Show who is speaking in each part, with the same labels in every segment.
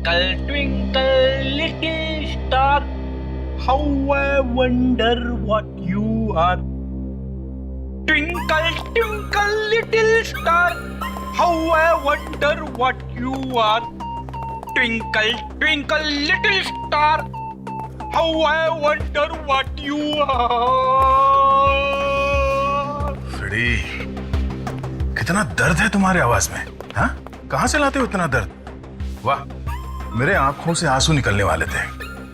Speaker 1: Twinkle, twinkle, little star, how I wonder what you are. Twinkle, twinkle, little star, how I wonder what you are. Twinkle, twinkle, little star, how I wonder what you are.
Speaker 2: Freddy, कितना दर्द है तुम्हारे आवाज में, हाँ? कहाँ से लाते हो इतना दर्द? वाह, मेरे आंखों से आंसू निकलने वाले थे।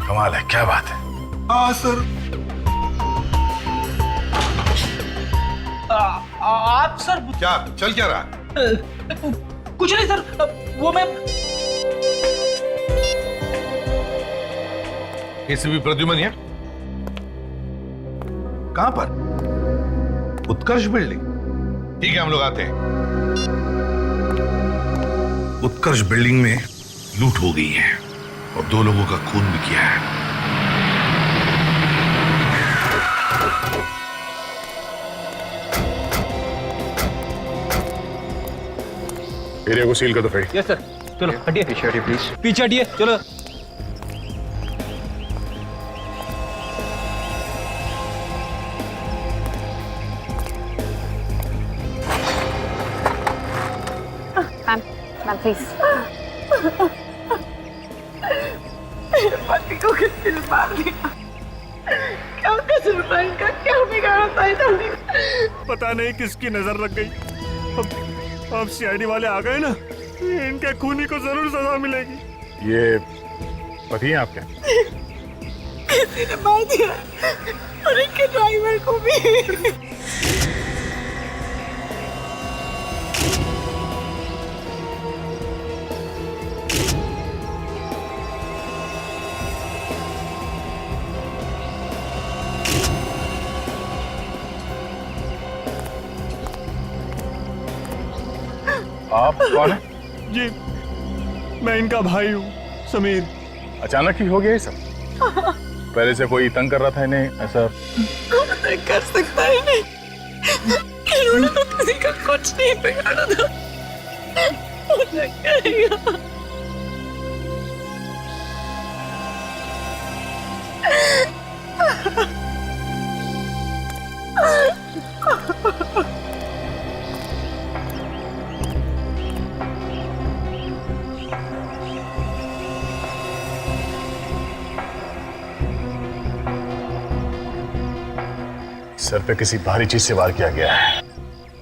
Speaker 2: कमाल है, क्या बात है।
Speaker 3: हाँ सर।
Speaker 1: आप सर
Speaker 3: क्या चल क्या रहा?
Speaker 1: कुछ नहीं सर, वो मैं
Speaker 3: एसीपी प्रद्युमन है? कहां पर? उत्कर्ष बिल्डिंग। ठीक है, हम लोग आते हैं। उत्कर्ष बिल्डिंग में लूट हो गई है और 2 लोगों का खून भी किया है।
Speaker 2: एरिया को सील कर दो फ्रेडी।
Speaker 1: Yes sir. चलो हटिए, पीछे हटिए प्लीज, पीछे हटिए, चलो।
Speaker 4: Ma'am please.
Speaker 5: पति को किसने मार दिया? क्या कसूर था इनका? क्या बिगाड़ा था इन्होंने?
Speaker 6: पता नहीं किसकी नजर लग गई। अब सीआईडी वाले आ गए ना, इनके खूनी को जरूर सजा मिलेगी।
Speaker 2: ये पति हैं आपके?
Speaker 5: किसी ने मार दिया और इनके ड्राइवर को भी।
Speaker 2: आप कौन है?
Speaker 6: जी, मैं इनका भाई हूँ, समीर।
Speaker 2: अचानक ही हो गया ये सब? पहले से कोई तंग कर रहा था इन्हें ऐसा?
Speaker 5: नहीं कर सकता है नहीं। इन्होंने तो किसी का कुछ नहीं बिगाड़ा था। मुझे कहेगा।
Speaker 2: सर पे किसी भारी चीज से वार किया गया है।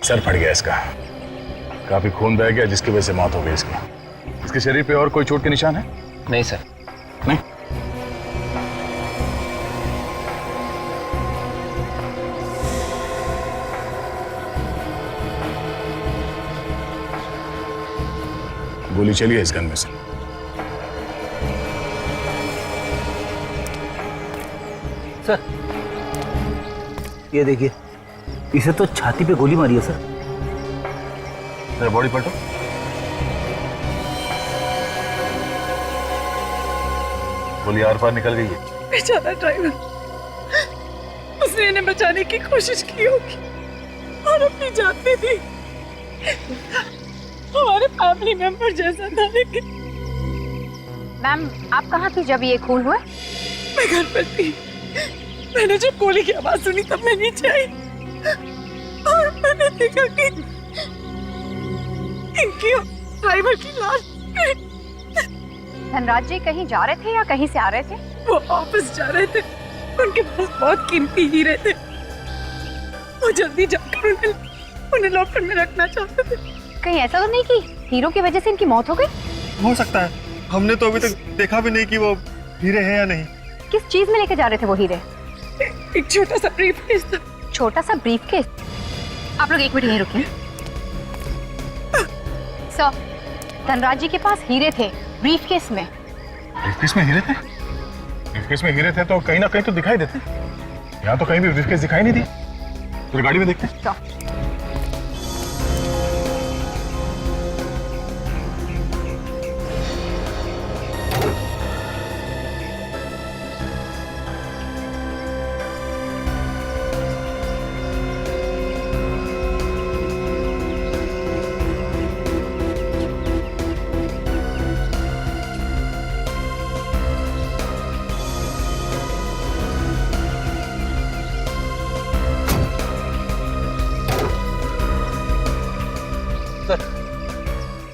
Speaker 2: सर फट गया इसका, काफी खून बह गया जिसकी वजह से मौत हो गई इसकी। इसके शरीर पे और कोई चोट के निशान है?
Speaker 1: नहीं सर।
Speaker 2: नहीं। गोली चली है इस गन में से।
Speaker 7: सर ये देखिए, इसे तो छाती पे गोली मारी है सर।
Speaker 2: तेरा बॉडी पलटो। गोली आर पार निकल गई है।
Speaker 5: बेचारा ड्राइवर, उसने इन्हें बचाने की कोशिश की होगी और अपनी जान दे दी। हमारे फैमिली मेंबर जैसा था। लेकिन
Speaker 4: मैम आप कहाँ थी जब ये खून हुआ?
Speaker 5: मैं घर पर थी। मैंने जब गोली की आवाज सुनी तब मैं नीचे आई और मैंने देखा कि इनकी ड्राइवर की लाश।
Speaker 4: धनराज जी कहीं जा रहे थे या कहीं से आ रहे थे?
Speaker 5: वो ऑफिस जा रहे थे। उनके पास बहुत कीमती हीरे थे। वो जल्दी जाकर उन्हें लॉकर में रखना चाहते थे।
Speaker 4: कहीं ऐसा तो नहीं कि हीरो की वजह से इनकी मौत हो गई?
Speaker 6: हो सकता है, हमने तो अभी तक देखा भी नहीं कि वो हीरे हैं या नहीं।
Speaker 4: किस चीज में लेके जा रहे थे वो हीरे?
Speaker 5: एक छोटा सा ब्रीफकेस था।
Speaker 4: छोटा सा ब्रीफकेस? आप लोग 1 मिनट यहीं रुकिए। सर, धनराज जी के पास हीरे थे ब्रीफकेस में।
Speaker 2: ब्रीफकेस में हीरे थे? ब्रीफकेस में हीरे थे तो कहीं ना कहीं तो दिखाई देते। यहाँ तो कहीं भी ब्रीफकेस दिखाई नहीं दी। तो गाड़ी में देखते हैं।
Speaker 4: सर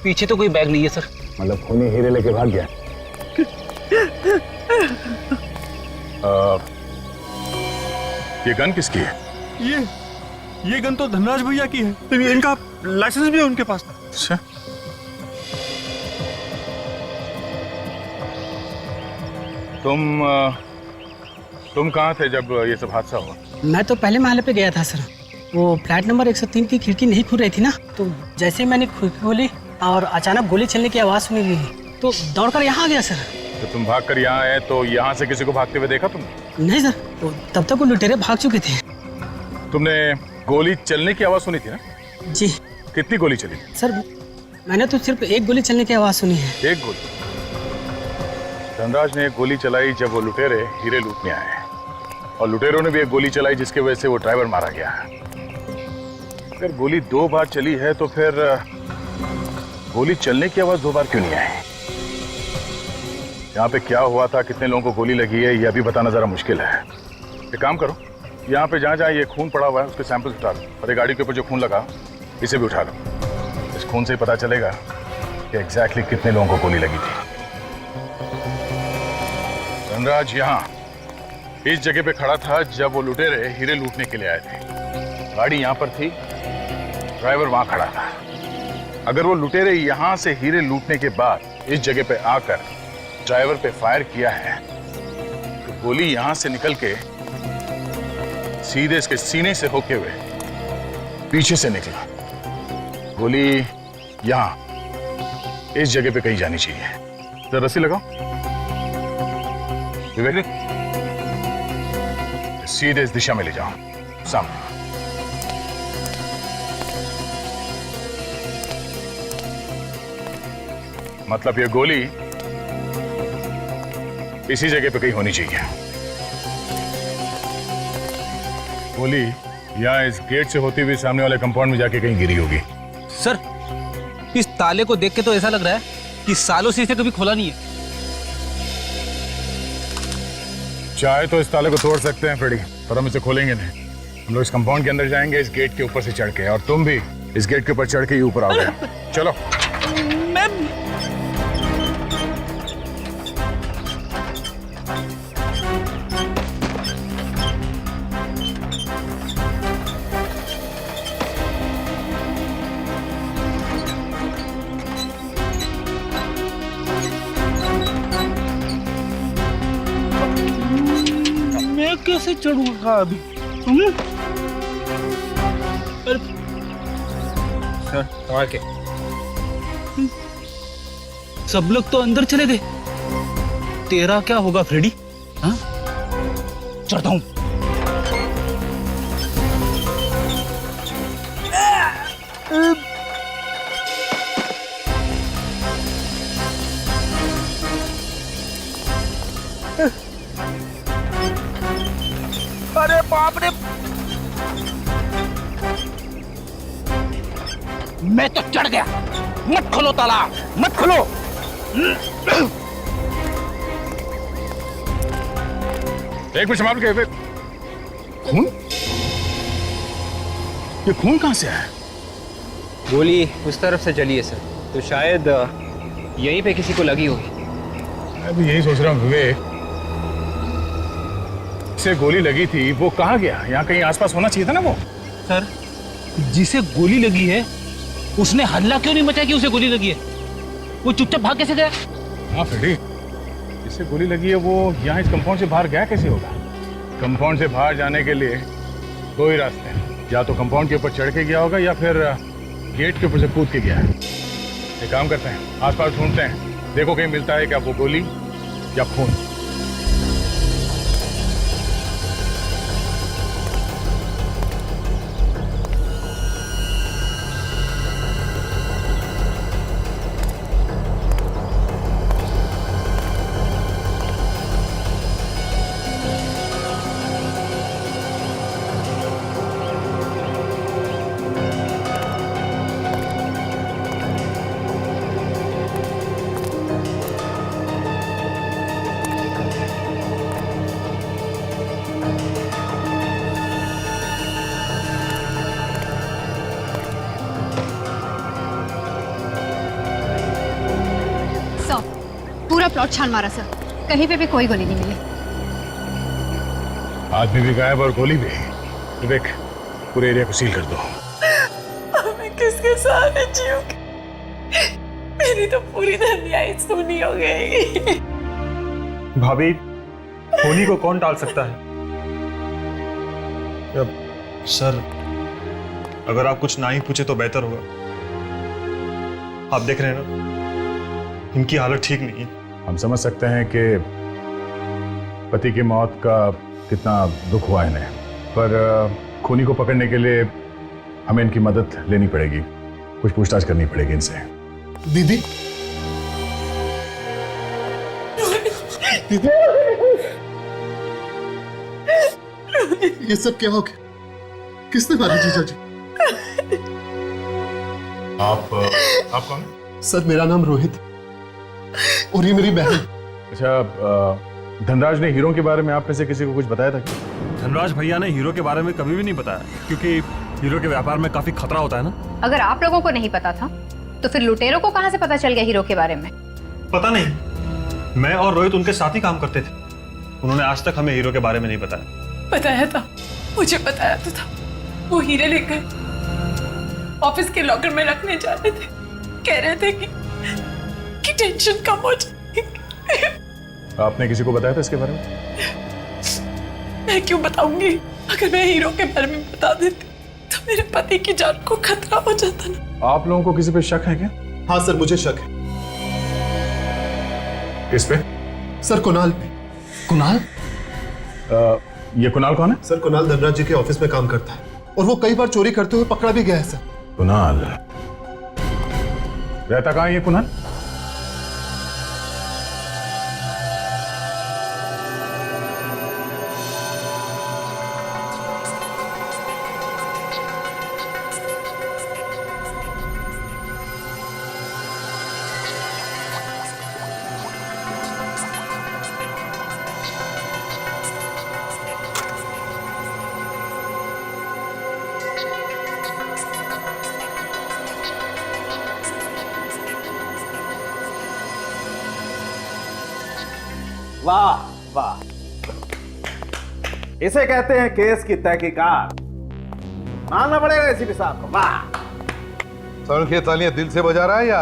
Speaker 7: पीछे तो कोई बैग नहीं है सर।
Speaker 2: मतलब खूनी हीरे लेके भाग गया। ये गन किसकी है?
Speaker 6: ये गन तो धनराज भैया की है। तो इनका लाइसेंस भी है उनके पास।
Speaker 2: अच्छा, तुम कहाँ थे जब ये सब हादसा हुआ?
Speaker 8: मैं तो पहले महल पे गया था सर। वो फ्लैट नंबर 103 की खिड़की नहीं खुल रही थी ना, तो जैसे ही मैंने खिड़की खोली और अचानक गोली चलने की आवाज़ सुनी दी तो दौड़कर यहाँ आ गया सर।
Speaker 2: तो तुम भागकर यहाँ आए तो यहाँ से किसी को भागते हुए देखा तुमने?
Speaker 8: नहीं सर, तो तब तक वो लुटेरे भाग चुके थे।
Speaker 2: तुमने गोली चलने की आवाज़ सुनी थी ना?
Speaker 8: जी
Speaker 2: कितनी गोली चली?
Speaker 8: सर, मैंने तो सिर्फ एक गोली चलने की आवाज़ सुनी है।
Speaker 2: एक गोली? धनराज ने एक गोली चलाई जब वो लुटेरे हीरे लूटने आए, और लुटेरों ने भी एक गोली चलाई जिसकी वजह से वो ड्राइवर मारा गया। अगर गोली 2 बार चली है तो फिर गोली चलने की आवाज 2 बार क्यों नहीं आई? यहाँ पे क्या हुआ था, कितने लोगों को गोली लगी है, ये अभी बताना जरा मुश्किल है। एक काम करो, यहाँ पे जहाँ जहाँ ये खून पड़ा हुआ है उसके सैंपल उठा लो, और ये गाड़ी के ऊपर जो खून लगा इसे भी उठा लो। इस खून से ही पता चलेगा कि एग्जैक्टली कितने लोगों को गोली लगी थी। धनराज यहाँ इस जगह पे खड़ा था जब वो लुटेरे हीरे लूटने के लिए आए थे। गाड़ी यहाँ पर थी, ड्राइवर वहां खड़ा था। अगर वो लुटेरे यहाँ से हीरे लूटने के बाद इस जगह पे आकर ड्राइवर पे फायर किया है तो गोली यहाँ से निकल के सीधे इसके सीने से होके हुए पीछे से निकला। गोली यहाँ इस जगह पे कहीं जानी चाहिए। तो रस्सी लगाओ विवेक, सीधे इस दिशा में ले जाओ, सामने। मतलब ये गोली इसी जगह पे कहीं होनी चाहिए। गोली यहाँ इस गेट से होती हुई सामने वाले कंपाउंड में जाके कहीं गिरी होगी।
Speaker 7: सर, इस ताले को देख के तो ऐसा लग रहा है कि सालों से इसे कभी खोला नहीं है।
Speaker 2: चाहे तो इस ताले को तोड़ सकते हैं फ्रेडी, पर हम इसे खोलेंगे नहीं। हम लोग इस कंपाउंड के अंदर जाएंगे इस गेट के ऊपर से चढ़ के, और तुम भी इस गेट के ऊपर चढ़ के ही ऊपर आओगे। चलो।
Speaker 7: मैं कैसे चढ़ूंगा अभी? सर, और क्या? सब लोग तो अंदर चले गए, तेरा क्या होगा फ्रेडी? हाँ, चढ़ता हूं।
Speaker 1: अरे बाप रे, मैं तो चढ़ गया। मत खोलो ताला, मत खोलो।
Speaker 2: एक मिनट संभाल के। खून? ये खून कहां से आया?
Speaker 9: गोली उस तरफ से चली है सर, तो शायद यहीं पे किसी को लगी होगी।
Speaker 2: मैं भी यही सोच रहा हूँ विवेक, से गोली लगी थी वो कहाँ गया? यहाँ कहीं आसपास होना चाहिए था ना वो।
Speaker 7: सर, जिसे गोली लगी है उसने हल्ला क्यों नहीं मचाया कि उसे गोली लगी है? वो चुपचाप भाग कैसे गया?
Speaker 2: हाँ फ्रेडी, जिसे गोली लगी है वो यहाँ इस कंपाउंड से बाहर गया कैसे होगा? कंपाउंड से बाहर जाने के लिए 2 ही रास्ते हैं, या तो कंपाउंड के ऊपर चढ़ के गया होगा या फिर गेट के ऊपर से कूद के गया है। एक काम करते हैं, आसपास ढूंढते हैं, देखो कहीं मिलता है क्या वो गोली या खून।
Speaker 4: पूरा प्लॉट छान मारा सर, कहीं पे भी कोई गोली नहीं मिली।
Speaker 2: आदमी भी गायब और गोली भी। विवेक, पूरे एरिया को सील कर दो।
Speaker 5: मैं किसके साथ जीऊंगी? मेरी तो पूरी दुनिया ही सुनी हो गई।
Speaker 6: भाभी, होनी को कौन टाल सकता है? सर, अगर आप कुछ ना ही पूछे तो बेहतर होगा। आप देख रहे हैं ना, इनकी हालत ठीक नहीं है।
Speaker 2: हम समझ सकते हैं कि पति की मौत का कितना दुख हुआ इन्हें, पर खूनी को पकड़ने के लिए हमें इनकी मदद लेनी पड़ेगी, कुछ पूछताछ करनी पड़ेगी इनसे।
Speaker 10: दीदी, दीदी, ये सब क्या हो गया? किसने मारा जीजा जी?
Speaker 2: आप कौन?
Speaker 10: सर, मेरा नाम रोहित और ये मेरी बहन।
Speaker 2: अच्छा, धनराज ने हीरो के बारे में आप में से किसी को कुछ बताया था क्या?
Speaker 6: धनराज भैया ने हीरो के बारे में कभी भी नहीं बताया, क्योंकि हीरो के व्यापार में काफी खतरा होता है ना।
Speaker 4: अगर आप लोगों को नहीं पता था तो फिर लुटेरों को कहां से पता चल गया हीरो के बारे में?
Speaker 6: पता नहीं, मैं और रोहित उनके साथ ही काम करते थे। उन्होंने आज तक हमें हीरो के बारे में नहीं बताया।
Speaker 5: बताया था, मुझे बताया तो था। वो हीरे लेकर ऑफिस के लॉकर में रखने जा रहे थे। कह रहे थे कि टेंशन कम हो जाएगी।
Speaker 2: आपने किसी को बताया था इसके बारे में?
Speaker 5: मैं क्यों बताऊंगी? अगर मैं हीरो के बारे में बता देती तो मेरे पति की जान को खतरा हो जाता ना।
Speaker 2: आप लोगों को किसी पे शक है क्या?
Speaker 10: हाँ सर, मुझे शक है।
Speaker 2: किस पे?
Speaker 10: सर, कुणाल पे।
Speaker 2: कुणाल? ये कुणाल कौन है?
Speaker 10: सर, कुणाल धनराज जी के ऑफिस में काम करता है और वो कई बार चोरी करते हुए पकड़ा भी गया है सर।
Speaker 2: कुणाल रहता कहाँ है ये कुणाल?
Speaker 11: वाह वाह, इसे कहते हैं केस की तहकीकात। मानना पड़ेगा एसीपी साहब को। वाह।
Speaker 3: सर, ये तालियां दिल से बजा रहा है या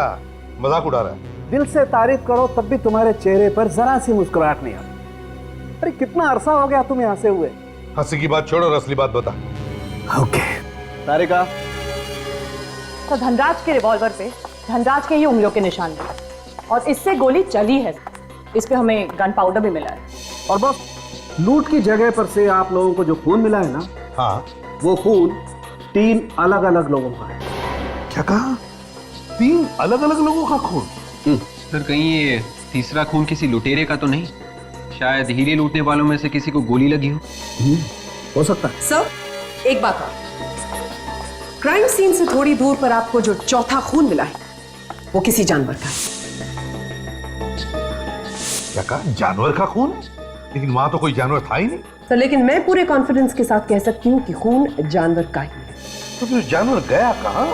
Speaker 3: मजाक उड़ा रहा है?
Speaker 11: दिल से तारीफ करो तब भी तुम्हारे चेहरे पर जरा सी मुस्कुराहट नहीं आती। अरे कितना अरसा हो गया तुम यहाँ से हुए?
Speaker 3: हंसी की बात छोड़ और असली बात बता।
Speaker 11: ओके तारिका।
Speaker 12: तो धनराज के रिवॉल्वर पे धनराज के ही उंगलियों के निशान थे और इससे गोली चली है। इस पे हमें गन पाउडर भी मिला है।
Speaker 11: और बस लूट की जगह पर से आप लोगों को जो खून मिला है ना,
Speaker 3: हाँ,
Speaker 11: वो खून 3 अलग अलग लोगों का है।
Speaker 3: क्या कहा? 3 अलग अलग लोगों का खून?
Speaker 9: सर, कहीं ये तीसरा खून किसी लुटेरे का तो नहीं? शायद हीरे लूटने वालों में से किसी को गोली लगी
Speaker 11: हो सकता है।
Speaker 12: सर, एक बात और, क्राइम सीन से थोड़ी दूर पर आपको जो चौथा खून मिला है वो किसी जानवर का है।
Speaker 3: क्या कहा? जानवर का खून? लेकिन वहां तो कोई जानवर था ही नहीं।
Speaker 12: सर, लेकिन मैं पूरे कॉन्फिडेंस के साथ कह सकती हूँ कि खून जानवर का ही है।
Speaker 3: तो फिर जानवर गया कहाँ?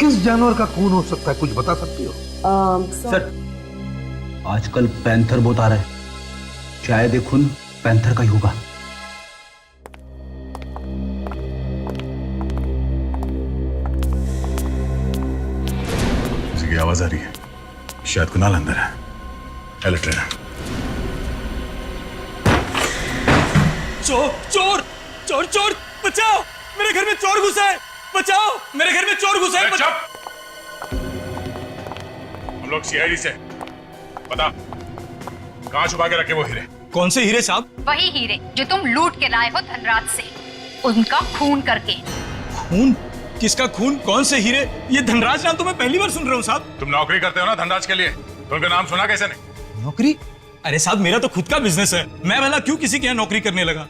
Speaker 3: किस जानवर का खून हो सकता है? कुछ बता सकती हो?
Speaker 12: सर,
Speaker 7: आजकल पैंथर बहुत आ रहा है, शायद ये खून पैंथर का ही होगा।
Speaker 2: किसी की आवाज आ रही है, शायद कुणाल अंदर है। अलर्ट रहना।
Speaker 1: चोर चोर चोर चोर, बचाओ, मेरे घर में चोर घुसा है, बचाओ, मेरे घर में चोर घुसा है।
Speaker 2: चुप! हम लोग सीआईडी से। बता, कहाँ छुपा के रखे वो हीरे?
Speaker 1: कौन से हीरे साहब?
Speaker 4: वही हीरे जो तुम लूट के लाए हो धनराज से, उनका खून करके।
Speaker 1: खून? किसका खून? कौन से हीरे? ये धनराज नाम तो मैं पहली बार सुन रहा हूँ साहब।
Speaker 2: तुम नौकरी करते हो ना धनराज के लिए, तो उनका नाम सुना कैसे नहीं?
Speaker 1: नौकरी? अरे साहब, मेरा तो खुद का बिजनेस है, मैं भला क्यों किसी के यहाँ नौकरी करने लगा?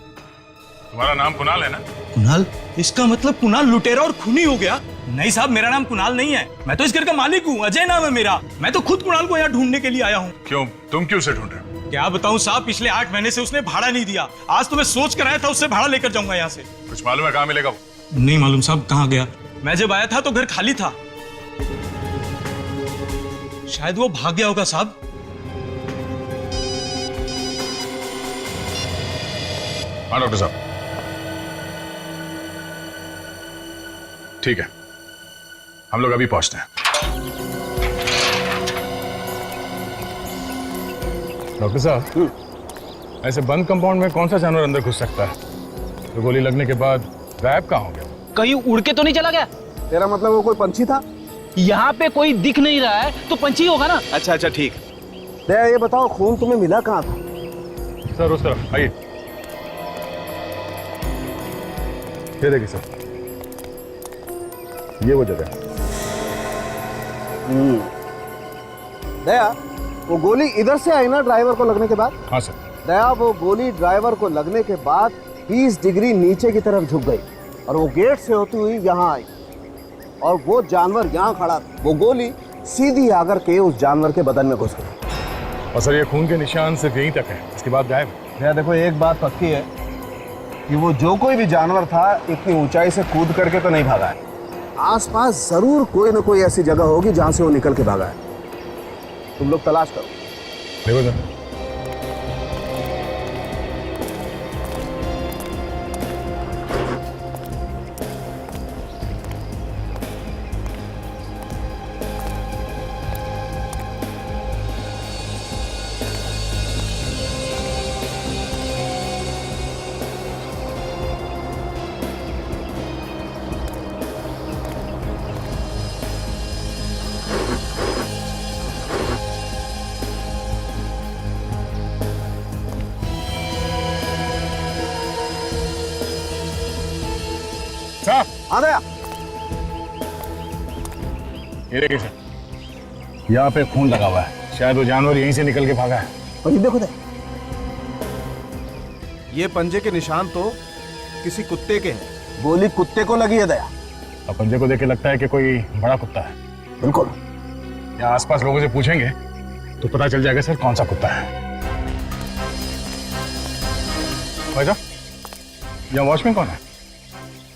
Speaker 2: तुम्हारा नाम कुणाल है ना?
Speaker 1: कुणाल? इसका मतलब कुणाल लुटेरा और खूनी हो गया? नहीं साहब, मेरा नाम कुणाल नहीं है, मैं तो इस घर का मालिक हूँ, अजय नाम है मेरा। मैं तो खुद कुणाल को यहाँ ढूंढने के लिए आया हूँ।
Speaker 2: क्यों? तुम क्यों उसे ढूंढ रहे हो?
Speaker 1: क्या बताऊँ साहब, पिछले 8 महीने से उसने भाड़ा नहीं दिया। आज तो मैं सोच कर आया था उससे भाड़ा लेकर जाऊंगा यहाँ से।
Speaker 2: कुछ मालूम है कहाँ मिलेगा वो?
Speaker 1: नहीं मालूम साहब, कहाँ गया? मैं जब आया था तो घर खाली था, शायद वो भाग गया होगा साहब।
Speaker 2: हाँ डॉक्टर साहब, ठीक है, हम लोग अभी पहुंचते हैं। डॉक्टर साहब, ऐसे बंद कंपाउंड में कौन सा जानवर अंदर घुस सकता है तो गोली लगने के बाद गायब कहाँ हो गया?
Speaker 7: कहीं उड़ के तो नहीं चला गया?
Speaker 11: तेरा मतलब वो कोई पंछी था?
Speaker 7: यहाँ पे कोई दिख नहीं रहा है तो पंछी होगा ना।
Speaker 11: अच्छा अच्छा ठीक। दया, ये बताओ खून तुम्हें मिला कहाँ था?
Speaker 2: सर उस तरफ आइए। ये देखिए सर, ये वो जगह।
Speaker 11: दया, वो गोली इधर से आई ना ड्राइवर को लगने के बाद?
Speaker 2: हाँ सर।
Speaker 11: दया, वो गोली ड्राइवर को लगने के बाद 20 डिग्री नीचे की तरफ झुक गई और वो गेट से होती हुई यहाँ आई और वो जानवर यहाँ खड़ा था। वो गोली सीधी आकर के उस जानवर के बदन में घुस गई।
Speaker 2: और सर ये खून के निशान सिर्फ यहीं तक है, इसके बाद गायब।
Speaker 11: दया देखो, एक बात पक्की है कि वो जो कोई भी जानवर था इतनी ऊंचाई से कूद करके तो नहीं भागा है। आसपास जरूर कोई ना कोई ऐसी जगह होगी जहां से वो निकल के भागा है। तुम लोग तलाश करो।
Speaker 2: देखो सर, साहब
Speaker 11: आ गया।
Speaker 2: ये देखिए सर, यहाँ पे खून लगा हुआ है, शायद वो जानवर यहीं से निकल के भागा है।
Speaker 11: और ये देखो दे,
Speaker 10: ये पंजे के निशान तो किसी कुत्ते के हैं।
Speaker 11: गोली कुत्ते को लगी है दया।
Speaker 2: अब पंजे को देख के लगता है कि कोई बड़ा कुत्ता है।
Speaker 11: बिल्कुल।
Speaker 2: यहाँ आसपास लोगों से पूछेंगे तो पता चल जाएगा सर कौन सा कुत्ता है। भाई साहब, यहाँ वॉचमैन कौन है?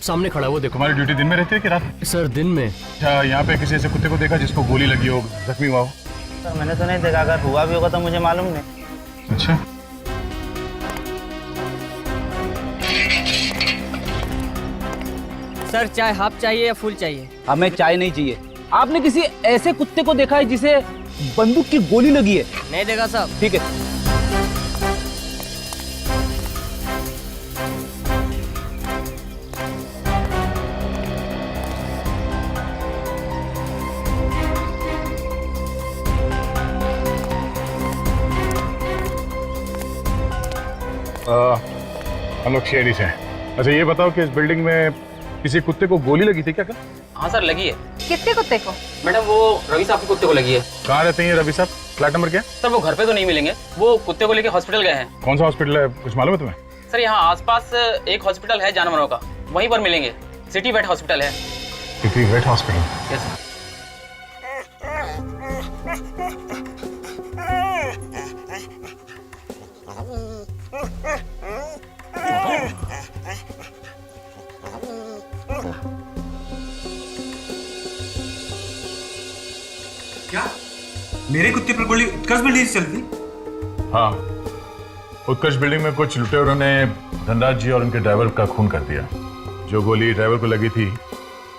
Speaker 7: सामने खड़ा वो देखो।
Speaker 2: तुम्हारी ड्यूटी दिन में रहती है कि रात?
Speaker 7: सर दिन में।
Speaker 2: अच्छा, यहाँ पे किसी ऐसे कुत्ते को देखा जिसको गोली लगी हो, जख्मी हुआ हो?
Speaker 13: सर मैंने तो नहीं देखा, अगर हुआ भी होगा तो मुझे मालूम नहीं।
Speaker 2: अच्छा,
Speaker 8: सर चाय हाफ चाहिए या फुल चाहिए?
Speaker 7: हमें चाय नहीं चाहिए। आपने किसी ऐसे कुत्ते को देखा है जिसे बंदूक की गोली लगी है?
Speaker 8: नहीं देखा साहब।
Speaker 7: ठीक है।
Speaker 2: हम लोग शेरी से हैं। अच्छा ये बताओ कि इस बिल्डिंग में किसी कुत्ते को गोली लगी थी क्या कल?
Speaker 9: हाँ सर लगी है।
Speaker 4: कितने कुत्ते को?
Speaker 9: मैडम वो रवि साहब के कुत्ते को लगी है।
Speaker 2: कहाँ रहते हैं ये रवि साहब? फ्लैट नंबर क्या?
Speaker 9: सर वो घर पे तो नहीं मिलेंगे, वो कुत्ते को लेके हॉस्पिटल गए हैं।
Speaker 2: कौन सा हॉस्पिटल है, कुछ मालूम है तुम्हें?
Speaker 9: सर यहाँ आसपास एक हॉस्पिटल है जानवरों का, वहीं पर मिलेंगे। सिटी वेट हॉस्पिटल है।
Speaker 2: City vet hospital?
Speaker 9: Yes sir.
Speaker 6: क्या मेरे कुत्ते पर गोली उत्कर्ष बिल्डिंग से चलती?
Speaker 2: हाँ, उत्कर्ष बिल्डिंग में कुछ लुटेरों ने धनराज जी और उनके ड्राइवर का खून कर दिया। जो गोली ड्राइवर को लगी थी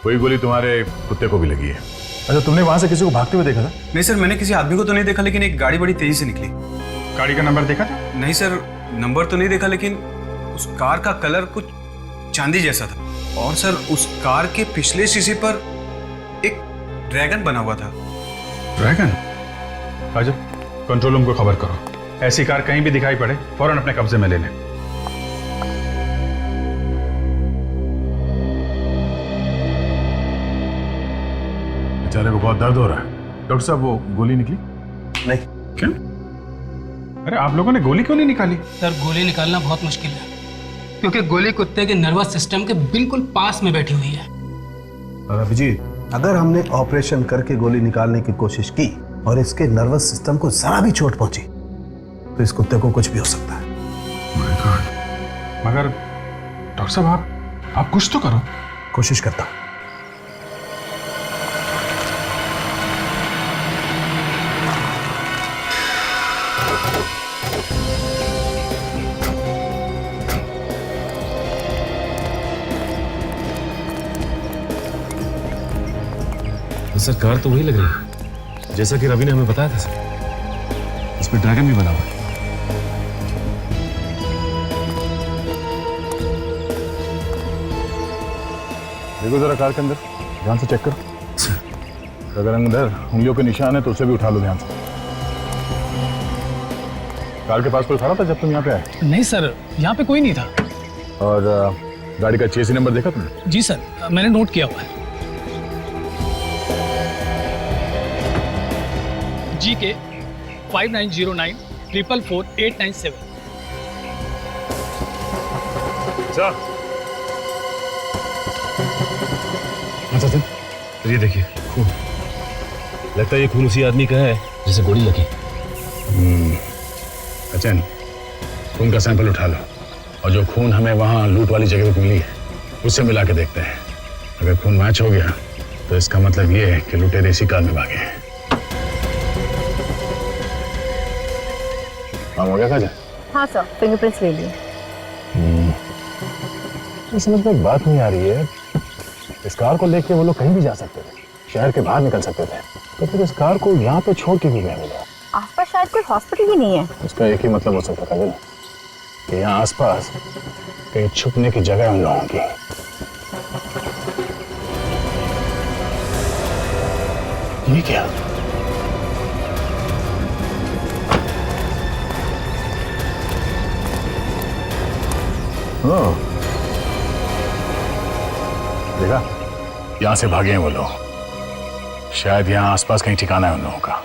Speaker 2: वही गोली तुम्हारे कुत्ते को भी लगी है। अच्छा, तुमने वहां से किसी को भागते हुए देखा था?
Speaker 6: नहीं सर, मैंने किसी आदमी को तो नहीं देखा, लेकिन एक गाड़ी बड़ी तेजी से निकली।
Speaker 2: गाड़ी का नंबर देखा था?
Speaker 6: नहीं सर, नंबर तो नहीं देखा, लेकिन उस कार का कलर कुछ चांदी जैसा था। और सर उस कार के पिछले शीशे पर एक ड्रैगन बना हुआ था।
Speaker 2: ड्रैगन? राजा, कंट्रोल रूम को खबर करो, ऐसी कार कहीं भी दिखाई पड़े फौरन अपने कब्जे में ले लें। बेचारे को बहुत दर्द हो रहा है। डॉक्टर साहब, वो गोली निकली?
Speaker 11: नहीं।
Speaker 2: क्यों? अरे आप लोगों ने गोली क्यों नहीं निकाली?
Speaker 8: सर गोली निकालना बहुत मुश्किल है, क्योंकि गोली कुत्ते के नर्वस सिस्टम के बिल्कुल पास में बैठी हुई है।
Speaker 11: अभिजीत, अगर हमने ऑपरेशन करके गोली निकालने की कोशिश की और इसके नर्वस सिस्टम को जरा भी चोट पहुंची तो इस कुत्ते को कुछ भी हो सकता है।
Speaker 2: मगर डॉक्टर साहब, आप कुछ तो करो।
Speaker 11: कोशिश करता हूं।
Speaker 14: सर कार तो वही लग रही है जैसा कि रवि ने हमें बताया था सर। इस पे ड्रैगन भी बना हुआ है।
Speaker 2: देखो जरा कार के अंदर ध्यान से चेक करो। अगर अंदर उंगलियों के निशान है तो उसे भी उठा लो ध्यान से। कार के पास कोई खड़ा था जब तुम यहाँ पे आए?
Speaker 7: नहीं सर, यहाँ पे कोई नहीं था।
Speaker 2: और गाड़ी का चेसी नंबर देखा तुमने?
Speaker 7: जी सर, मैंने नोट किया हुआ है। GK 5909 444 897।
Speaker 14: सर अच्छा सर, ये देखिए खून। लगता है ये खून उसी आदमी का है जिसे गोली लगी।
Speaker 2: अचन, खून का सैंपल उठा लो और जो खून हमें वहाँ लूट वाली जगह पे मिली है उससे मिला के देखते हैं। अगर खून मैच हो गया तो इसका मतलब ये है कि लुटेरे इसी कार में भागे हैं। काम हो गया काजल?
Speaker 12: हाँ सर, फिंगरप्रिंट्स ले लिए।
Speaker 2: समझ में एक बात नहीं आ रही है, इस कार को लेके वो लोग कहीं भी जा सकते थे, शहर के बाहर निकल सकते थे, तो फिर इस कार को यहाँ पे छोड़ के भी गए वो लोग?
Speaker 12: आसपास शायद कोई हॉस्पिटल ही नहीं है।
Speaker 2: उसका एक ही मतलब हो सकता काजल, कि यहाँ आसपास कहीं छुपने की जगह उन लोगों की। ये क्या? देखा, यहां से भागे हैं वो लोग। शायद यहां आसपास कहीं ठिकाना है उन लोगों का।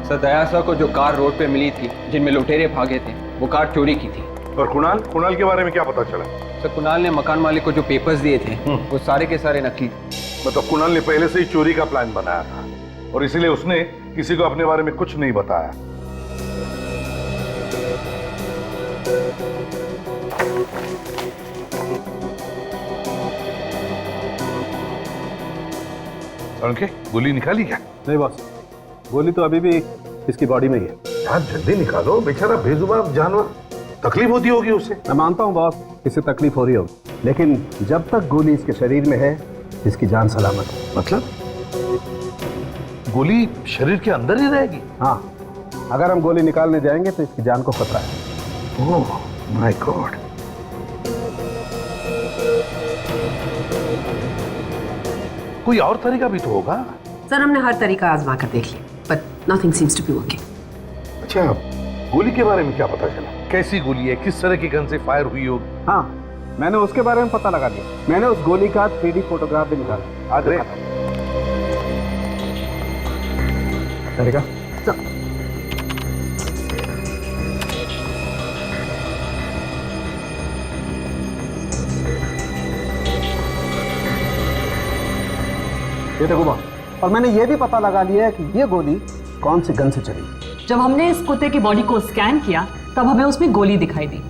Speaker 9: सर दया सर को जो कार रोड पे मिली थी जिनमें लुटेरे भागे थे वो कार चोरी की थी।
Speaker 3: और कुणाल के बारे में क्या पता चला?
Speaker 9: सर कुणाल ने मकान मालिक को जो पेपर्स दिए थे वो सारे के सारे नकली।
Speaker 3: मतलब कुणाल ने पहले से ही चोरी का प्लान बनाया था और इसीलिए उसने किसी को अपने बारे में कुछ नहीं बताया। उनके गोली निकाली क्या?
Speaker 11: नहीं बॉस, गोली तो अभी भी इसकी बॉडी में ही है।
Speaker 3: यार जल्दी निकालो, बेचारा बेजुबान जानवर, तकलीफ होती होगी उसे।
Speaker 11: मैं मानता हूँ बॉस, इससे तकलीफ हो रही होगी, लेकिन जब तक गोली इसके शरीर में है इसकी जान सलामत है।
Speaker 3: मतलब गोली शरीर के अंदर ही रहेगी?
Speaker 11: हाँ, अगर हम गोली निकालने जाएंगे तो इसकी जान को खतरा है।
Speaker 3: Oh my God. कोई और तरीका भी तो होगा।
Speaker 12: सर हमने हर तरीका आजमा कर देख लिया, but nothing seems to be working.
Speaker 3: अच्छा, गोली के बारे में क्या पता चला? कैसी गोली है, किस तरह की गन से फायर हुई होगी?
Speaker 11: हाँ, मैंने उसके बारे में पता लगा लिया। मैंने उस गोली का 3D फोटोग्राफ भी निकाला। आज तरीका ये देखो बॉस, और मैंने ये भी पता लगा लिया है कि ये गोली कौन सी गन से चली।
Speaker 12: जब हमने इस कुत्ते की बॉडी को स्कैन किया तब हमें उसमें गोली दिखाई दी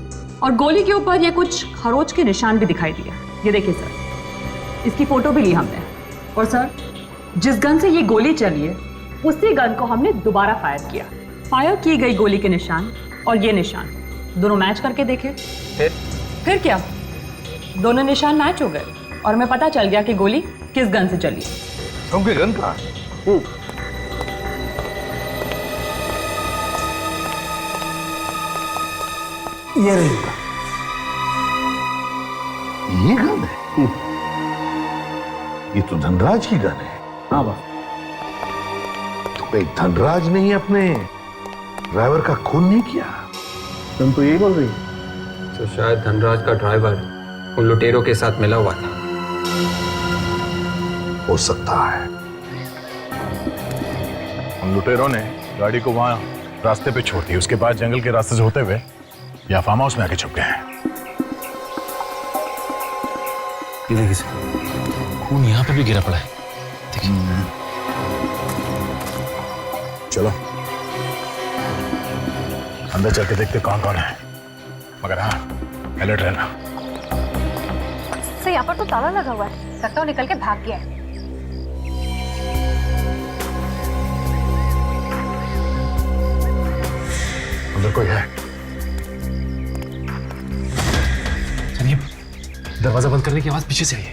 Speaker 12: और गोली के ऊपर ये कुछ खरोच के निशान भी दिखाई दिया। ये देखिए सर, इसकी फोटो भी ली हमने। और सर, जिस गन से ये गोली चली है उसी गन को हमने दोबारा फायर किया। फायर की गई गोली के निशान और ये निशान दोनों मैच करके देखे। फिर क्या, दोनों निशान मैच हो गए और हमें पता चल गया कि गोली किस गन से चली।
Speaker 3: उनके गन कहाँ?
Speaker 11: ये रही।
Speaker 3: ये गन है? ये तो धनराज की गन है।
Speaker 11: हाँ बॉस।
Speaker 3: तो भाई धनराज ने ही अपने ड्राइवर का खून नहीं किया?
Speaker 11: तुम तो यही बोल रही
Speaker 9: तो शायद धनराज का ड्राइवर उन लुटेरों के साथ मिला हुआ था।
Speaker 3: हो सकता है।
Speaker 2: उन लुटेरों ने गाड़ी को वहां रास्ते पे छोड़ दी, उसके बाद जंगल के रास्ते से होते हुए या फार्म हाउस में आके छुप गए हैं।
Speaker 14: ये देखिए सर, खून यहाँ पे भी गिरा पड़ा है। देखिए।
Speaker 2: चलो अंदर चल के देखते कौन कौन है, मगर हाँ अलर्ट रहना।
Speaker 4: सर यहाँ पर तो ताला लगा हुआ है, लगता है निकल के भाग गया है।
Speaker 2: अंदर कोई है?
Speaker 14: चलिए, दरवाजा बंद करने की आवाज पीछे से आई है।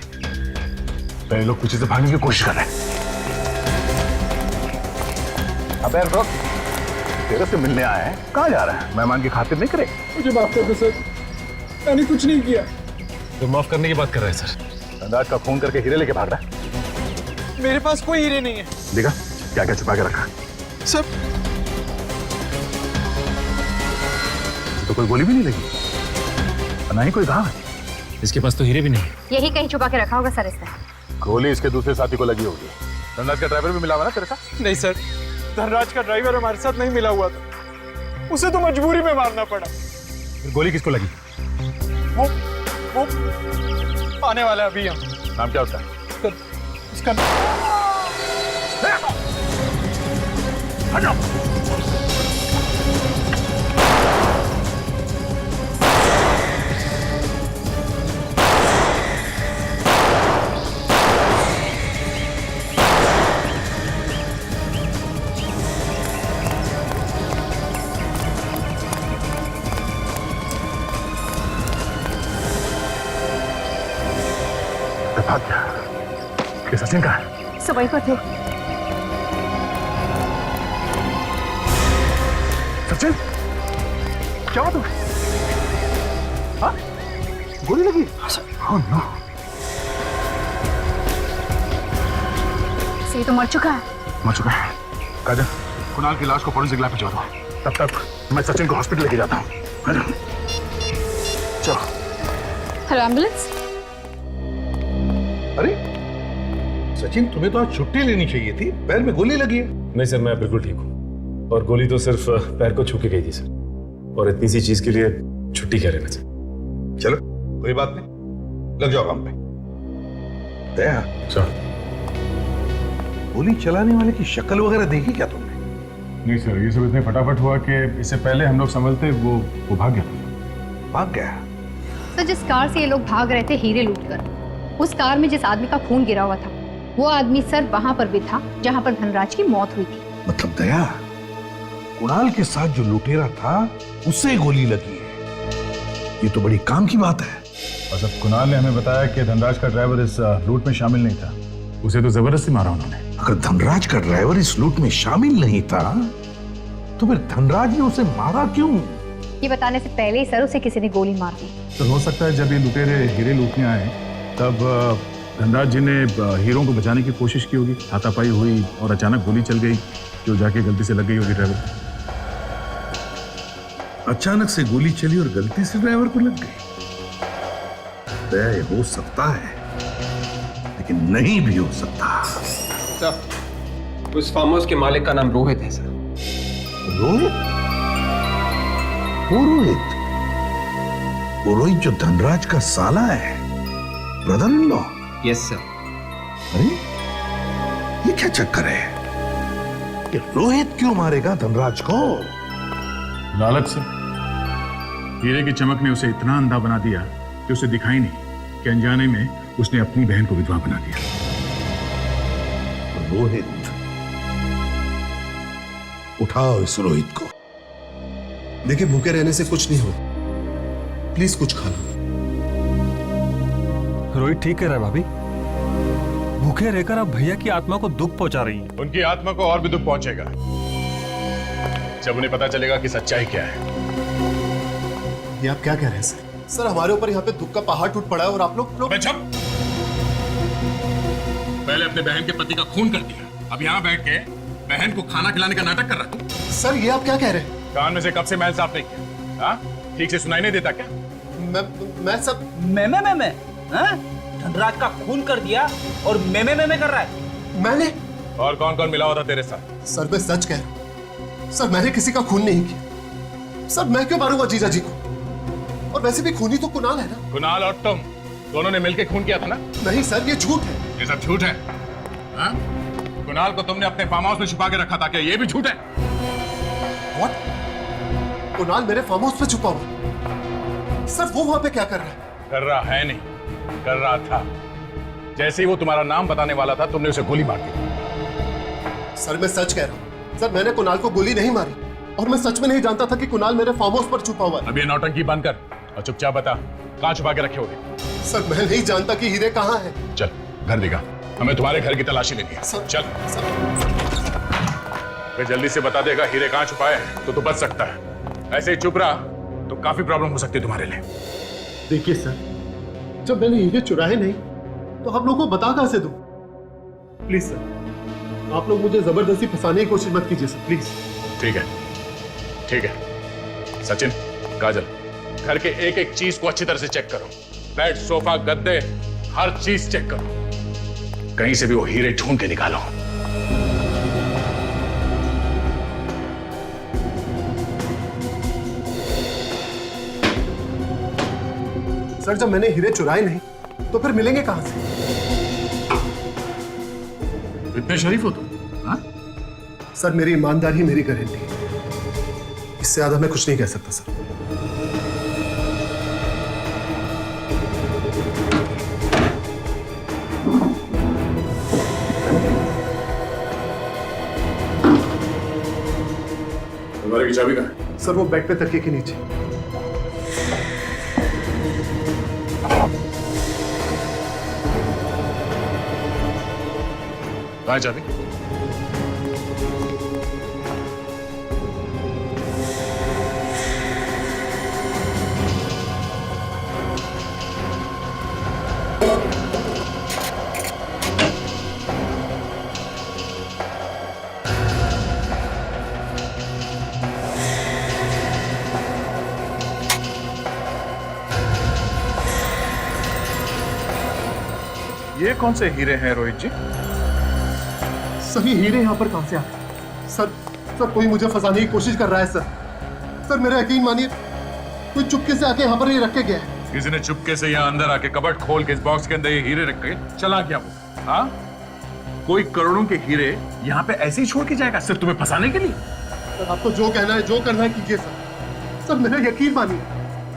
Speaker 2: तो ये लोग पीछे से भागने की कोशिश कर रहे हैं। अबे रुक, तेरे से मिलने आए हैं, कहाँ जा रहा है? मेहमान की खातिर नहीं करे?
Speaker 10: मुझे माफ कर दो सर, मैंने कुछ नहीं किया।
Speaker 14: तो माफ करने की बात कर रहे हैं सर।
Speaker 2: धनराज का खून करके हीरे लेके भाग रहा है।
Speaker 1: मेरे पास कोई हीरे नहीं है।
Speaker 2: देखा क्या क्या छुपा के रखा?
Speaker 1: सर
Speaker 2: तो कोई गोली भी नहीं लगी, ना ही कोई घाव है।
Speaker 14: इसके पास तो हीरे भी नहीं है।
Speaker 4: यही कहीं छुपा के रखा होगा सर इसने।
Speaker 2: गोली इसके दूसरे साथी को लगी होगी। धनराज का ड्राइवर भी मिला हुआ ना तेरे साथ?
Speaker 1: नहीं सर, धनराज का ड्राइवर हमारे साथ नहीं मिला हुआ था, उसे तो मजबूरी में मारना पड़ा।
Speaker 2: फिर गोली किसको लगी?
Speaker 1: वो आने वाला है अभी। हम
Speaker 2: नाम क्या होता है?
Speaker 1: सर इसका
Speaker 2: हटो। भाग गया। ये सचिन कहाँ है?
Speaker 12: सब वहीं पर थे।
Speaker 2: सचिन, क्या हुआ तुम्हें? हाँ? गोली लगी? Oh, no.
Speaker 4: ये तो मर चुका है।
Speaker 2: मर चुका है। काजल, कुणाल की लाश को फोरेंसिक लैब भिजवा दो। तब तक मैं सचिन को हॉस्पिटल लेके जाता हूँ। चलो।
Speaker 4: Hello ambulance.
Speaker 3: अरे सचिन, तुम्हें तो आज छुट्टी लेनी चाहिए थी, पैर में गोली लगी है।
Speaker 14: नहीं सर, मैं बिल्कुल ठीक हूँ, और गोली तो सिर्फ पैर को छू के गई थी सर, और इतनी सी चीज के लिए छुट्टी क्या लेना सर।
Speaker 3: चलो कोई बात नहीं, लग जाओ काम पे। दया
Speaker 2: सर,
Speaker 3: गोली चलाने वाले की शक्ल वगैरह देखी क्या तुमने?
Speaker 2: नहीं सर, ये सब इतने फटाफट हुआ कि इससे पहले हम लोग संभलते वो भाग गया।
Speaker 3: भाग गया?
Speaker 4: सर, जिस कार से ये लोग भाग रहे थे हीरे लूटकर, उस कार में जिस आदमी का खून गिरा हुआ था, वो आदमी सर वहां पर भी था जहां पर धनराज की मौत हुई थी।
Speaker 3: मतलब दया, कुणाल के साथ जो लुटेरा था उससे गोली लगी है, ये तो बड़ी काम की बात है।
Speaker 2: और जब कुणाल ने हमें बताया कि धनराज का ड्राइवर इस लूट में शामिल नहीं था, उसे तो जबरदस्ती मारा उन्होंने।
Speaker 3: अगर धनराज का ड्राइवर इस लूट में शामिल नहीं था तो फिर धनराज ने उसे मारा क्यों?
Speaker 4: ये बताने से पहले ही सर उसे किसी ने गोली मार दी।
Speaker 2: तो हो सकता है जब ये लुटेरे हीरे लूटने आए तब धनराज जी ने हीरों को बचाने की कोशिश की होगी, हाथापाई हुई और अचानक गोली चल गई जो जाके गलती से लग गई होगी ड्राइवर को।
Speaker 3: अचानक से गोली चली और गलती से ड्राइवर को लग गई। तय हो सकता है, लेकिन नहीं भी हो सकता।
Speaker 9: सर, उस फार्म हाउस के मालिक का नाम रोहित है सर।
Speaker 3: रोहित? वो रोहित? वो रोहित जो धनराज का साला है, brother in law?
Speaker 9: Yes sir.
Speaker 3: अरे ये क्या चक्कर है? ये रोहित क्यों मारेगा धनराज को?
Speaker 2: लालच से। हीरे की चमक ने उसे इतना अंधा बना दिया कि उसे दिखाई नहीं कि अनजाने में उसने अपनी बहन को विधवा बना दिया।
Speaker 3: रोहित, उठाओ इस रोहित को।
Speaker 10: देखिए, भूखे रहने से कुछ नहीं हो, प्लीज कुछ खा लो।
Speaker 14: रोहित ठीक कह रहा है भाभी, भूखे रहकर आप भैया की आत्मा को दुख पहुंचा रही हैं।
Speaker 2: उनकी आत्मा को और भी दुख पहुंचेगा जब उन्हें पता चलेगा कि सच्चाई क्या है।
Speaker 10: ये आप क्या कह रहे हैं सर? सर, हमारे ऊपर यहाँ पे दुख का पहाड़ टूट पड़ा है और आप लोग
Speaker 2: चुप। पहले अपने बहन के पति का खून कर दिया, अब यहाँ बैठ के बहन को खाना खिलाने का नाटक कर रहा है।
Speaker 10: सर, ये आप क्या कह रहे हैं?
Speaker 2: कान में से कब से मैल साफ नहीं किया? हाँ? ठीक से सुनाई नहीं देता क्या?
Speaker 10: मैं सब
Speaker 7: मैं हाँ? धनराज का खून कर दिया और मैं कर रहा है।
Speaker 10: मैंने?
Speaker 2: और कौन कौन मिला हुआ था तेरे साथ?
Speaker 10: सर, मैं सच कह रहा हूँ सर, मैंने किसी का खून नहीं किया। सर, मैं क्यों मारूंगा जीजा जी को? और वैसे भी खूनी तो कुणाल है ना।
Speaker 2: कुणाल और तुम दोनों ने मिलकर खून किया था ना?
Speaker 10: नहीं सर, ये झूठ है।
Speaker 2: ये सब झूठ है। हाँ? कुणाल को तुमने अपने फार्म हाउस में छुपा के रखा था, क्या ये भी झूठ है?
Speaker 10: What? कुणाल मेरे फार्म हाउस पे छुपा हुआ? सर, वो वहां पे क्या कर रहा है?
Speaker 2: कर रहा है नहीं, कर रहा था। जैसे ही वो तुम्हारा नाम बताने वाला था, तुमने उसे गोली मार दी।
Speaker 10: सर, मैं सच कह रहा हूँ सर, मैंने कुणाल को गोली नहीं मारी और मैं सच में नहीं जानता था कि कुणाल मेरे फार्म हाउस पर छुपा हुआ है।
Speaker 2: अब ये नौटंकी बंद कर और चुपचाप बता, कहाँ छुपा के रखे होगे?
Speaker 10: सर, मैं नहीं जानता कि हीरे कहाँ है।
Speaker 2: चल घर दिखा, हमें तुम्हारे घर की तलाशी लेनी है। चल। अगर जल्दी से बता देगा हीरे कहाँ छुपाए हैं तो बच सकता है। ऐसे ही चुप रहा तो काफी प्रॉब्लम हो सकती है तुम्हारे लिए।
Speaker 10: देखिए सर, जब मैंने हीरे चुराए नहीं तो आप लोगों को बता कहां से दूं? प्लीज सर, आप लोग मुझे जबरदस्ती फंसाने की कोशिश मत कीजिए सर, प्लीज।
Speaker 2: ठीक है, ठीक है। सचिन, काजल, घर के एक एक चीज को अच्छी तरह से चेक करो। बेड, सोफा, गद्दे, हर चीज चेक करो। कहीं से भी वो हीरे ढूंढ के निकालो।
Speaker 10: सर, जब मैंने हीरे चुराए नहीं तो फिर मिलेंगे कहां से?
Speaker 2: इतने शरीफ हो तुम? हाँ?
Speaker 10: सर, मेरी ईमानदारी मेरी गारंटी है। इससे ज्यादा मैं कुछ नहीं कह सकता सर।
Speaker 2: अलमारी की चाबी कहाँ है?
Speaker 10: सर, वो बेड पे तकिए के नीचे।
Speaker 2: कहाँ है चाबी? ये कौन से हीरे हैं रोहित जी?
Speaker 10: सर, ये हीरे यहाँ पर कहां से आ गए? सर, कोई मुझे फंसाने की कोशिश कर रहा है सर। सर, मेरा यकीन मानिए, कोई चुपके से आके यहाँ पर ये रख के गया है।
Speaker 2: किसी ने चुपके से यहाँ अंदर आके कबर्ड खोल के इस बॉक्स के अंदर ये हीरे रख के चला गया वो। हाँ, कोई करोड़ों के हीरे यहाँ पे ऐसे ही छोड़ के जाएगा सिर्फ तुम्हें फंसाने के लिए?
Speaker 10: सर, आपको जो कहना है, जो करना है कीजिए सर। सर, मेरा यकीन मानिए,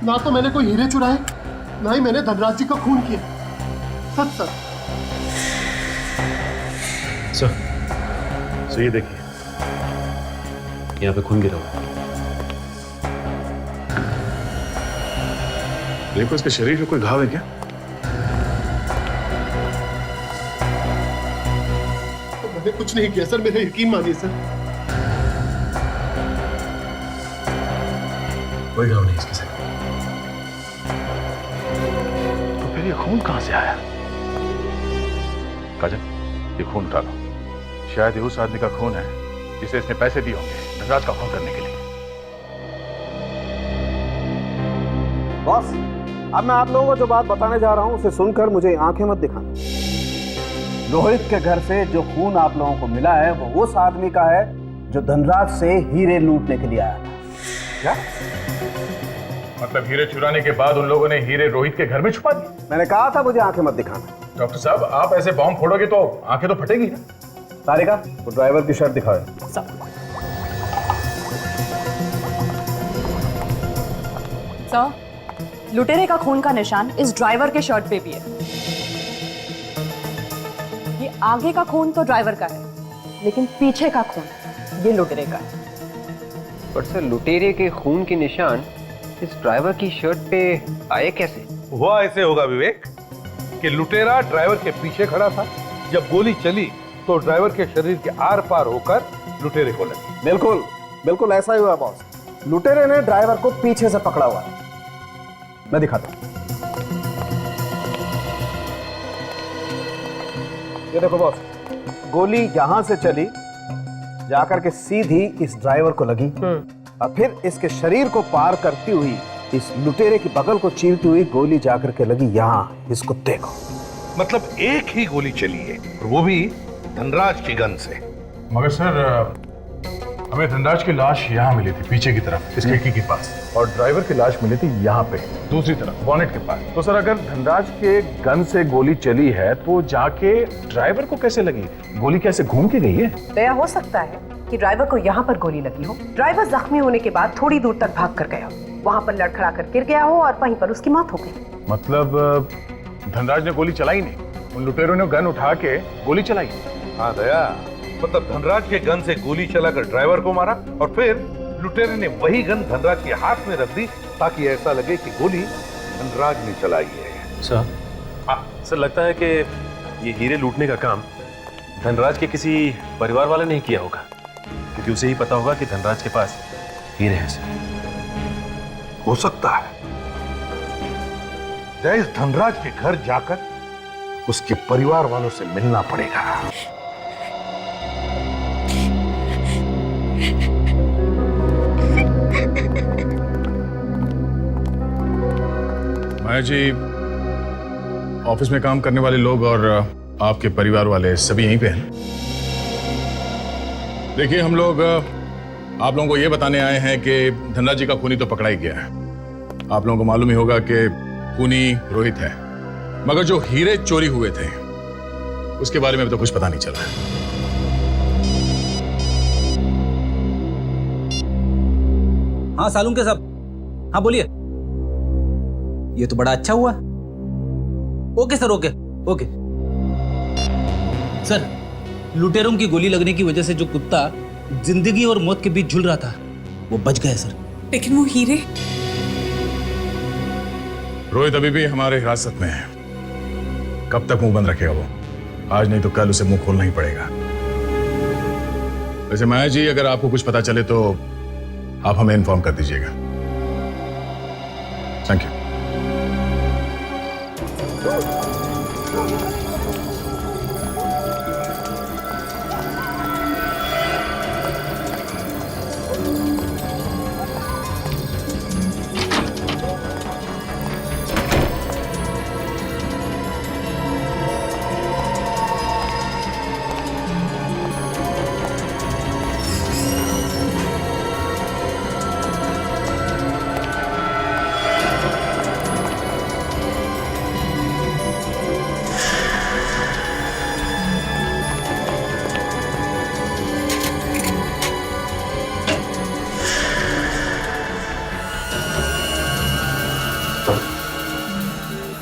Speaker 10: ना तो मैंने कोई हीरे चुराए, ना ही मैंने धनराज जी का खून किया। सच सर।
Speaker 14: सर, ये देखिए, यहाँ पे खून गिरा हुआ है।
Speaker 2: देखो, इसके शरीर में कोई घाव है क्या?
Speaker 10: तो मैंने कुछ नहीं किया सर, मेरा यकीन मानिए सर।
Speaker 14: कोई घाव नहीं इसके सर।
Speaker 2: तो फिर ये खून कहां से आया? काजल, ये खून उठा लो। शायद ये उस आदमी का खून है जिसे इसने पैसे दिए होंगे धनराज का खून करने के लिए।
Speaker 11: बॉस, अब मैं आप लोगों को जो बात बताने जा रहा हूं उसे सुनकर मुझे आंखें मत दिखाना। रोहित के घर से जो खून आप लोगों को मिला है वो उस आदमी का है जो धनराज से हीरे लूटने के लिए आया था।
Speaker 2: क्या मतलब? हीरे चुराने के बाद उन लोगों ने हीरे रोहित के घर में छुपा दिए?
Speaker 11: मैंने कहा था मुझे आंखें मत दिखाना।
Speaker 2: डॉक्टर साहब, आप ऐसे बॉम्ब फोड़ोगे तो आंखें तो फटेगी ना।
Speaker 11: तारिका, वो ड्राइवर की शर्ट दिखाओ।
Speaker 12: सर, लुटेरे का खून का निशान इस ड्राइवर के शर्ट पे भी है। ये आगे का खून तो ड्राइवर का है, लेकिन पीछे का खून ये लुटेरे का है।
Speaker 9: पर सर, लुटेरे के खून के निशान इस ड्राइवर की शर्ट पे आए कैसे?
Speaker 3: हुआ ऐसे होगा विवेक कि लुटेरा ड्राइवर के पीछे खड़ा था। जब गोली चली तो ड्राइवर के शरीर के आर पार होकर लुटेरे को लगी।
Speaker 11: बिल्कुल बिल्कुल ऐसा ही हुआ बॉस। लुटेरे ने ड्राइवर को पीछे से पकड़ा हुआ है। मैं दिखाता हूं। ये देखो बॉस, गोली यहां से चली जाकर के सीधी इस ड्राइवर को लगी और फिर इसके शरीर को पार करती हुई इस लुटेरे की बगल को चीरती हुई गोली जाकर के लगी यहां इस कुत्ते को।
Speaker 3: मतलब एक ही गोली चली है, वो भी धनराज की गन से।
Speaker 2: मगर सर, हमें धनराज की लाश यहाँ मिली थी पीछे की तरफ इस खिड़की के पास, और ड्राइवर की लाश मिली थी यहाँ पे दूसरी तरफ बॉनेट के पास। तो सर, अगर धनराज के गन से गोली चली है तो जाके ड्राइवर को कैसे लगी? गोली कैसे घूम के गई है?
Speaker 15: दया हो सकता है कि ड्राइवर को यहाँ पर गोली लगी हो। ड्राइवर जख्मी होने के बाद थोड़ी दूर तक भाग कर गया, वहाँ पर लड़खड़ा कर गिर गया हो और वहीं पर उसकी मौत हो गई।
Speaker 2: मतलब धनराज ने गोली चलाई नहीं, उन लुटेरों ने गन उठा के गोली चलाई।
Speaker 3: हाँ दया, मतलब धनराज के गन से गोली चलाकर ड्राइवर को मारा और फिर लुटेरे ने वही गन धनराज के हाथ में रख दी ताकि ऐसा लगे कि गोली धनराज ने चलाई है।
Speaker 14: सर, सर लगता है कि ये हीरे लूटने का काम धनराज के किसी परिवार वाले ने किया होगा। क्योंकि उसे ही पता होगा कि धनराज के पास हीरे हैं सर।
Speaker 3: हो सकता है जयेश धनराज के घर जाकर उसके परिवार वालों से मिलना पड़ेगा।
Speaker 2: माया जी, ऑफिस में काम करने वाले लोग और आपके परिवार वाले सभी यहीं पे हैं। देखिए, हम लोग आप लोगों को ये बताने आए हैं कि धनराज जी का खूनी तो पकड़ा ही गया है। आप लोगों को मालूम ही होगा कि खूनी रोहित है, मगर जो हीरे चोरी हुए थे उसके बारे में अभी तो कुछ पता नहीं चला है।
Speaker 7: हाँ सालुंके साहब, हाँ बोलिए। ये तो बड़ा अच्छा हुआ। Okay sir, okay okay sir. लुटेरों की गोली लगने की वजह से जो कुत्ता जिंदगी और मौत के बीच झूल रहा था वो बच गया सर।
Speaker 5: लेकिन वो हीरे?
Speaker 2: रोहित अभी भी हमारे हिरासत में है। कब तक मुंह बंद रखेगा वो? आज नहीं तो कल उसे मुंह खोलना ही पड़ेगा। वैसे माया जी, अगर आपको कुछ पता चले तो आप हमें इन्फॉर्म कर दीजिएगा। Thank you.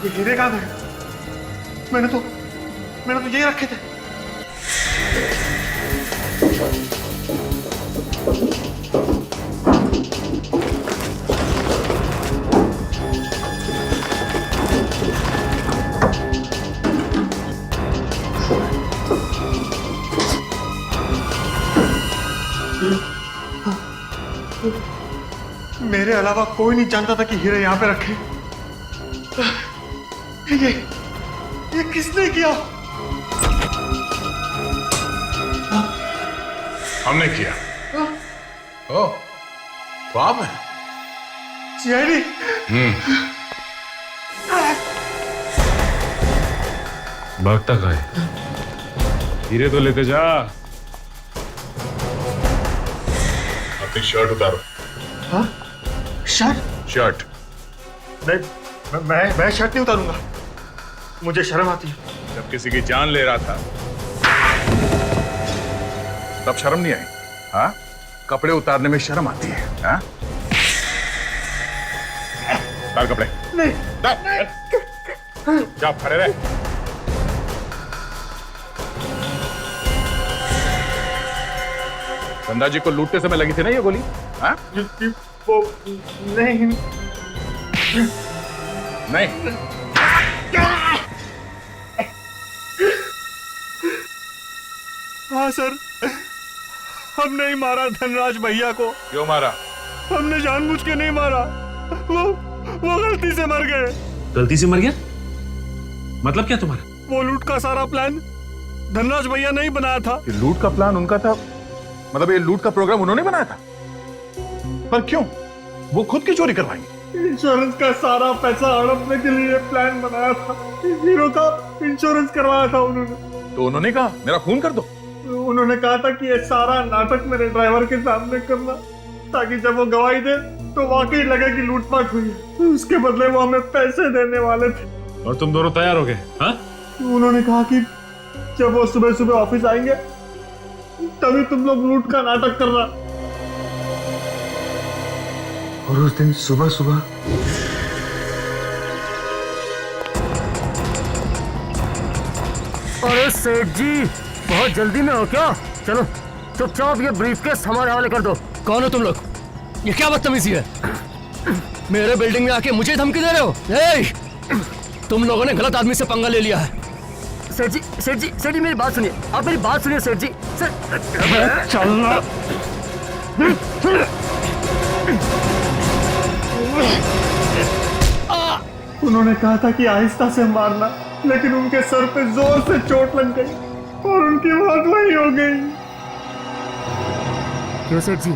Speaker 10: ये हीरे कहाँ गए? मैंने तो यही रखे थे। मेरे अलावा कोई नहीं जानता था कि हीरे यहाँ पे रखे। ये किसने किया?
Speaker 2: हमने किया। ओ, तो आप हैं?
Speaker 10: सीआईडी?
Speaker 14: भागता कहाँ है? हीरे तो लेते जा।
Speaker 2: अपनी शर्ट उतारो।
Speaker 10: हाँ? शर्ट?
Speaker 2: शर्ट।
Speaker 10: मैं शर्ट नहीं उतारूंगा, मुझे शर्म आती है।
Speaker 2: जब किसी की जान ले रहा था तब शर्म नहीं आई? हाँ? कपड़े उतारने में शर्म आती है? हाँ? उतार कपड़े।
Speaker 10: नहीं।
Speaker 2: जा, खड़े रहे। चंदा जी को लूटते समय लगी थी ना ये गोली? हाँ?
Speaker 10: वो नहीं।
Speaker 2: नहीं।
Speaker 10: हाँ सर, हमने ही मारा धनराज भैया को।
Speaker 2: क्यों मारा?
Speaker 10: हमने जानबूझ के नहीं मारा, वो गलती से मर गए।
Speaker 14: गलती से मर गया? मतलब क्या तुम्हारा?
Speaker 10: वो लूट का सारा प्लान धनराज भैया नहीं बनाया था।
Speaker 2: ये लूट का प्लान उनका था? मतलब ये लूट का प्रोग्राम उन्होंने बनाया था? पर क्यों? वो खुद की चोरी करवाएंगे?
Speaker 10: इंश्योरेंस का सारा पैसा हड़पने के लिए प्लान बनाया था। हीरो का इंश्योरेंस करवाया था उन्होंने।
Speaker 2: तो उन्होंने कहा मेरा खून कर दो।
Speaker 10: उन्होंने कहा था कि ये सारा नाटक मेरे ड्राइवर के सामने करना, ताकि जब वो गवाही दे तो वाकई लगे कि लूटपाट हुई है। उसके बदले वो हमें पैसे देने वाले थे।
Speaker 14: और तुम दोनों तैयार हो गए? हाँ?
Speaker 10: उन्होंने कहा कि जब वो सुबह सुबह ऑफिस आएंगे तभी तुम लोग लूट का नाटक करना। और उस दिन सुबह सुबह
Speaker 16: अरे सेठ जी, बहुत जल्दी में हो क्या? चलो चुपचाप ये ब्रीफकेस हमारे हवाले कर दो।
Speaker 7: कौन हो तुम लोग? ये क्या बदतमीजी है? मेरे बिल्डिंग में आके मुझे धमकी दे रहे हो? तुम लोगों ने गलत आदमी से पंगा ले लिया है।
Speaker 16: सेठ जी मेरी बात सुनिए, आप मेरी बात सुनिए सेठ जी। सर चलना।
Speaker 17: उन्होंने कहा था कि आहिस्ता से मारना, लेकिन उनके सर पे जोर से चोट लग गई और उनकी मौत वही हो गई।
Speaker 16: क्यों सेठ जी,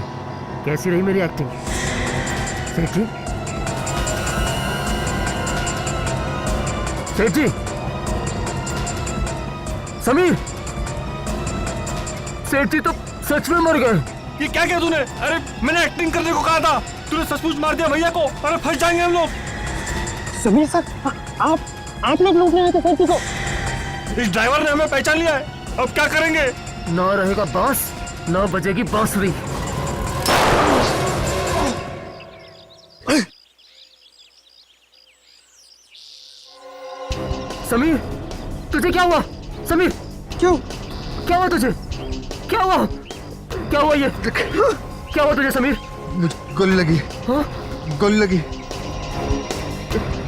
Speaker 16: कैसी रही मेरी एक्टिंग? सेठ जी, सेठ जी, समीर, सेठ जी तो सच में मर गए।
Speaker 14: ये क्या किया तूने? अरे मैंने एक्टिंग करने को कहा था, तूने सचमुच मार दिया भैया को। अरे फंस जाएंगे हम लोग।
Speaker 17: समीर सर, आप लोग लूटने आए थे सेठ जी को।
Speaker 14: इस ड्राइवर ने हमें पहचान लिया है, अब क्या करेंगे?
Speaker 16: ना रहेगा बांस, ना बजेगी बांसुरी। समीर, तुझे क्या हुआ? समीर, क्यों? क्या हुआ तुझे? क्या हुआ? क्या हुआ ये? क्या हुआ तुझे समीर?
Speaker 10: गोली लगी।
Speaker 16: हाँ?
Speaker 10: गोली लगी।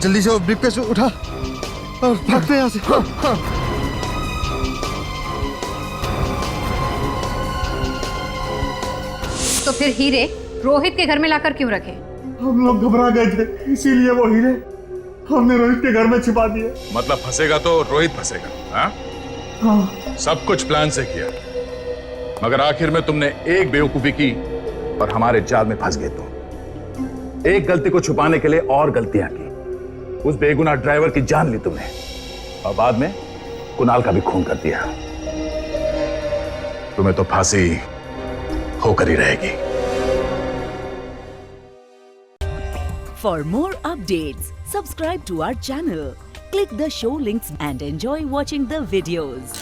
Speaker 10: जल्दी से वो ब्रीफकेस उठा और भागते हैं यहाँ से।
Speaker 16: हाँ, हाँ।
Speaker 4: तो फिर हीरे रोहित के घर में लाकर क्यों रखे?
Speaker 17: हम लोग घबरा गए थे, इसीलिए वो हीरे हमने रोहित के घर में छिपा दिए।
Speaker 2: मतलब फंसेगा तो रोहित फंसेगा, हाँ?
Speaker 17: हाँ।
Speaker 2: सब कुछ प्लान से किया, मगर आखिर में तुमने एक बेवकूफी की और हमारे जाल में फंस गए तुम। एक गलती को छुपाने के लिए और गलतियां की। उस बेगुनाह ड्राइवर की जान ली तुमने और बाद में कुणाल का भी खून कर दिया। तुम्हें तो फांसी होकर ही रहेगी।
Speaker 18: For more updates, subscribe to our channel, click the show links and enjoy watching the videos.